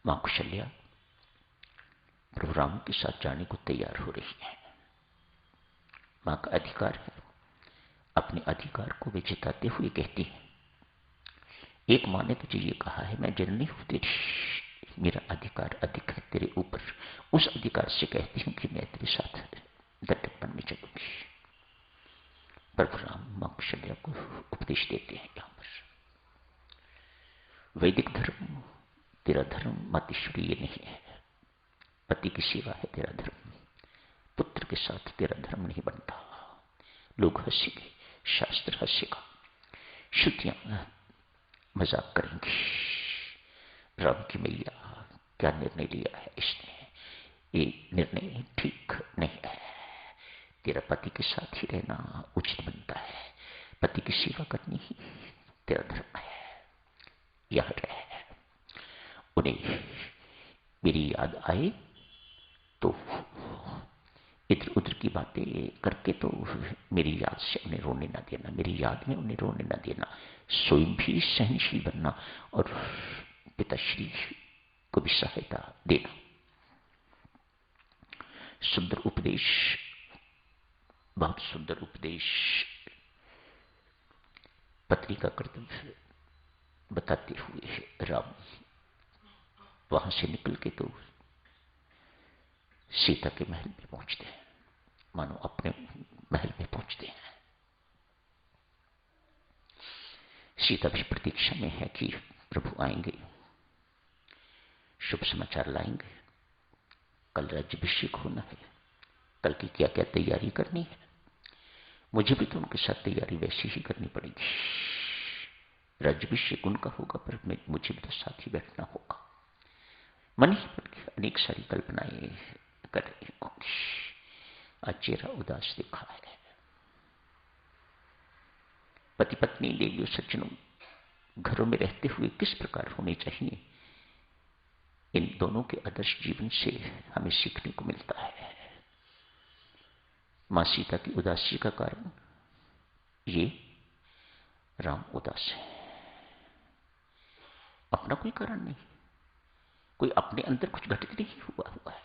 मां कौशल्या प्रभु राम के साथ जाने को तैयार हो रही है। मां का अधिकार है, अपने अधिकार को वे जताते हुए कहती है, एक मां ने तुझे ये कहा है, मैं जननी हूं तेरी, मेरा अधिकार अधिक है तेरे ऊपर। उस अधिकार से कहती हूं कि मैं तेरे साथ दंडक बनने चलूंगी। प्रभु राम मां कौशल्या को उपदेश देते हैं। यहां पर वैदिक धर्म तेरा धर्म मातेश्वरी ये नहीं है, पति की सेवा है तेरा धर्म, पुत्र के साथ तेरा धर्म नहीं बनता। लोग हंसेंगे, शास्त्र हंसेगा, श्रुतियां मजाक करेंगी। राम की मैया क्या निर्णय लिया है इसने, ये निर्णय ठीक नहीं है। तेरा पति के साथ ही रहना उचित बनता है, पति की सेवा करनी ही तेरा धर्म है। यह रहे उन्हें मेरी याद आए तो इधर उधर की बातें करके तो मेरी याद से उन्हें रोने ना देना, मेरी याद में उन्हें रोने ना देना। स्वयं भी सहनशील बनना और पिताश्री को भी सहायता देना। सुंदर उपदेश, बहुत सुंदर उपदेश पत्नी का कर्तव्य बताते हुए राम वहां से निकल के तो सीता के महल में पहुंचते हैं, मानो अपने महल में पहुंचते हैं। सीता भी प्रतीक्षा में है कि प्रभु आएंगे, शुभ समाचार लाएंगे, कल राज्याभिषेक होना है, कल की क्या क्या तैयारी करनी है। मुझे भी तो उनके साथ तैयारी वैसी ही करनी पड़ेगी। राज्याभिषेक उनका होगा पर मुझे भी तो साथ ही बैठना होगा। मन ही मन की अनेक सारी कल्पनाएं कर रही होंगी। आज चेहरा उदास दिखा है। पति पत्नी देवियों सज्जनों घरों में रहते हुए किस प्रकार होने चाहिए, इन दोनों के आदर्श जीवन से हमें सीखने को मिलता है। मां सीता की उदासी का कारण ये राम उदास है, अपना कोई कारण नहीं, कोई अपने अंदर कुछ घटित नहीं हुआ है,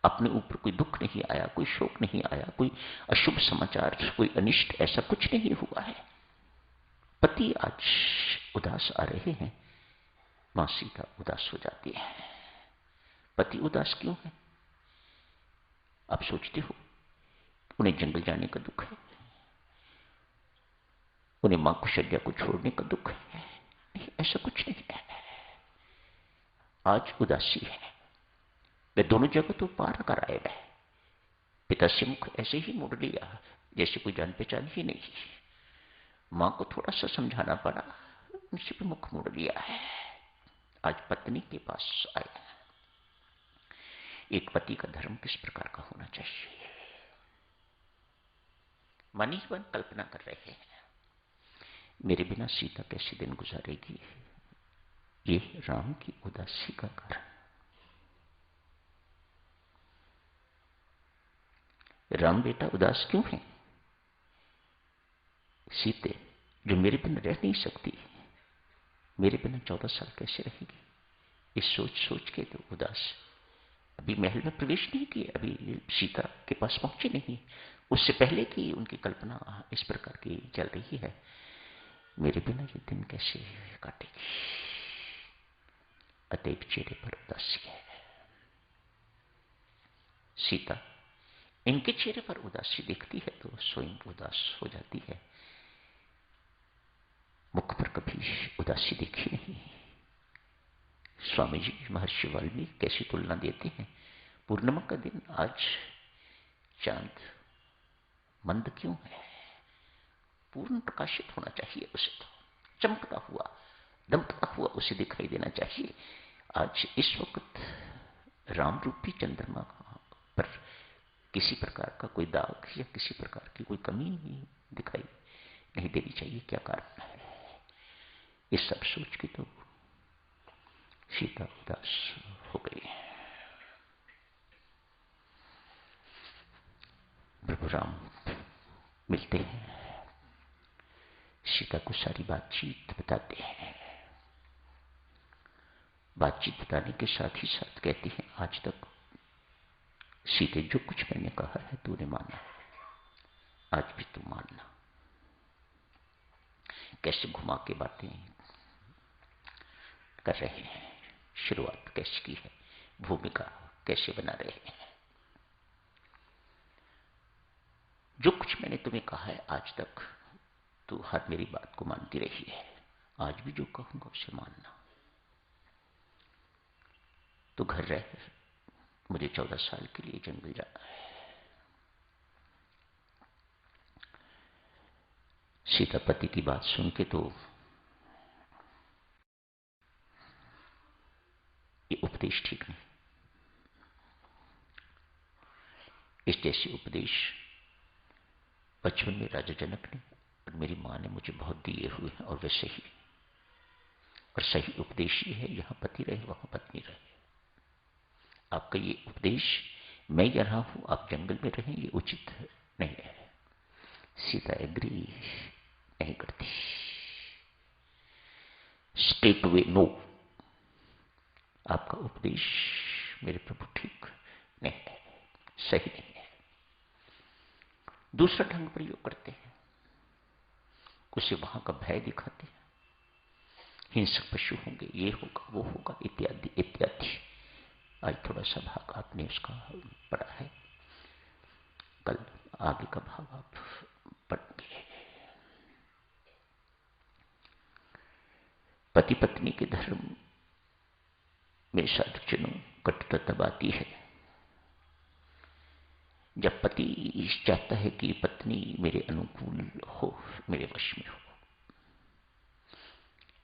अपने ऊपर कोई दुख नहीं आया, कोई शोक नहीं आया, कोई अशुभ समाचार, कोई अनिष्ट ऐसा कुछ नहीं हुआ है। पति आज उदास आ रहे हैं, मां सीता उदास हो जाती है। पति उदास क्यों है? आप सोचते हो उन्हें जंगल जाने का दुख है, उन्हें मां कौशल्या को छोड़ने का दुख है? नहीं, ऐसा कुछ नहीं है। आज उदासी है, वे दोनों जगह तो पार कर आए गए। पिता से मुख ऐसे ही मोड़ लिया जैसे कोई जान पहचान ही नहीं। मां को थोड़ा सा समझाना पड़ा, उनसे भी मुख मोड़ लिया है। आज पत्नी के पास आया। एक पति का धर्म किस प्रकार का होना चाहिए? मन ही मन कल्पना कर रहे हैं, मेरे बिना सीता कैसे दिन गुजारेगी? ये राम की उदासी का कारण। राम बेटा उदास क्यों है? सीते जो मेरे बिना रह नहीं सकती, मेरे बिना 14 साल कैसे रहेगी? इस सोच सोच के तो उदास। अभी महल में प्रवेश नहीं किए, अभी सीता के पास पहुंचे नहीं, उससे पहले की उनकी कल्पना इस प्रकार की चल रही है, मेरे बिना ये दिन कैसे काटेगी? अतएव चेहरे पर उदासी है। सीता इनके चेहरे पर उदासी देखती है तो स्वयं उदास हो जाती है। मुख पर कभी उदासी देखी नहीं। स्वामी जी महर्षि वाल्मीकि कैसी तुलना देते हैं, पूर्णिमा का दिन आज चांद मंद क्यों है? पूर्ण प्रकाशित होना चाहिए, उसे तो चमकता हुआ दमकता हुआ उसे दिखाई देना चाहिए। आज इस वक्त राम रूपी चंद्रमा पर किसी प्रकार का कोई दाग या किसी प्रकार की कोई कमी दिखाई नहीं देनी चाहिए। क्या कारण है? ये सब सोच के तो सीता उदास हो गई। प्रभु राम मिलते हैं, सीता को सारी बातचीत बताते हैं। बातचीत बताने के साथ ही साथ कहती हैं, आज तक सीते जो कुछ मैंने कहा है तूने माना, आज भी तू मानना। कैसे घुमा के बातें कर रहे हैं, शुरुआत कैसे की है, भूमिका कैसे बना रहे हैं। जो कुछ मैंने तुम्हें कहा है आज तक, तू हर मेरी बात को मानती रही है, आज भी जो कहूंगा उसे मानना। तो घर रह, मुझे 14 साल के लिए जंगल जाना है। सीतापति की बात सुन के तो ये उपदेश ठीक नहीं। इस जैसे उपदेश बचपन में राजा जनक ने और मेरी मां ने मुझे बहुत दिए हुए हैं, और वे सही और सही उपदेश ये है, यहां पति रहे वहां पत्नी रहे। आपका ये उपदेश, मैं यहाँ हूं आप जंगल में रहें, ये उचित नहीं है। सीता एग्री नहीं करती, स्ट्रेट वे नो। आपका उपदेश मेरे प्रभु ठीक नहीं है, सही नहीं है। दूसरा ढंग प्रयोग करते हैं, उसे वहां का भय दिखाते हैं, हिंसक पशु होंगे, ये होगा वो होगा, इत्यादि इत्यादि। आज थोड़ा सा भाग आपने उसका पढ़ा है, कल आगे का भाग आप पढ़ेंगे। पति पत्नी के धर्म में साधुजनों कटुता तब आती है जब पति चाहता है कि पत्नी मेरे अनुकूल हो, मेरे वश में हो,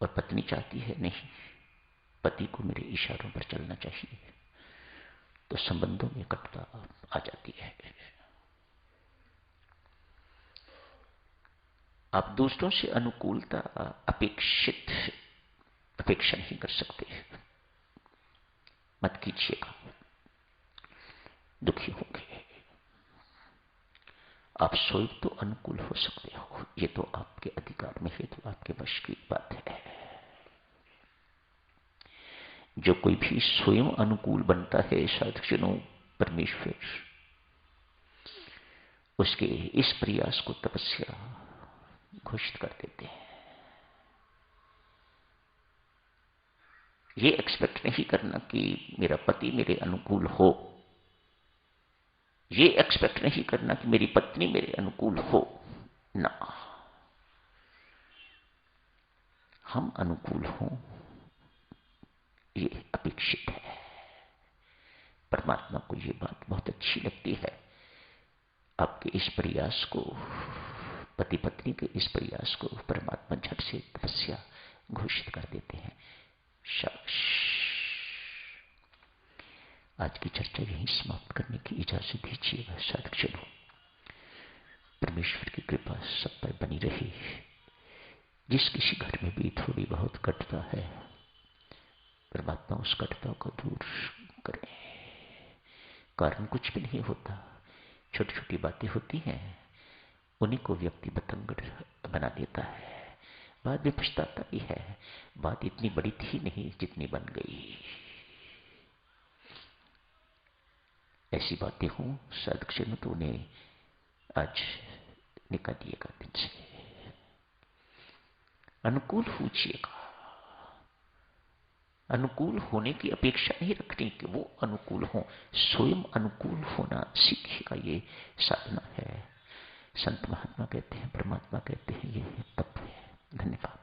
और पत्नी चाहती है नहीं, पति को मेरे इशारों पर चलना चाहिए। तो संबंधों में कटुता आ जाती है। आप दूसरों से अनुकूलता अपेक्षा नहीं कर सकते, मत कीजिएगा, दुखी होंगे। आप स्वयं तो अनुकूल हो सकते हो, ये तो आपके अधिकार में है, तो आपके वश की बात है। जो कोई भी स्वयं अनुकूल बनता है साधुजनों, परमेश्वर उसके इस प्रयास को तपस्या घोषित कर देते हैं। ये एक्सपेक्ट नहीं करना कि मेरा पति मेरे अनुकूल हो, ये एक्सपेक्ट नहीं करना कि मेरी पत्नी मेरे अनुकूल हो ना, हम अनुकूल हों ये अपेक्षित है। परमात्मा को ये बात बहुत अच्छी लगती है, आपके इस प्रयास को, पति पत्नी के इस प्रयास को परमात्मा झट से तपस्या घोषित कर देते हैं। शाबाश। आज की चर्चा यहीं समाप्त करने की इजाजत दीजिएगा साधुजनों। परमेश्वर की कृपा सब पर बनी रही। जिस किसी घर में भी थोड़ी बहुत कटुता है, परमात्मा उस कटुता को दूर करे। कारण कुछ भी नहीं होता, छोटी छोटी बातें होती हैं, उन्हीं को व्यक्ति बतंगड़ बना देता है। बाद में पछताता भी है, बात इतनी बड़ी थी नहीं जितनी बन गई। ऐसी बातें हों साधुजनों तो उन्हें आज निकालिएगा दिन से, अनुकूल होइएगा। अनुकूल होने की अपेक्षा नहीं रखनी कि वो अनुकूल हो, स्वयं अनुकूल होना सीखेगा। ये साधना है। संत महात्मा कहते हैं, परमात्मा कहते हैं, ये तप है। धन्यवाद।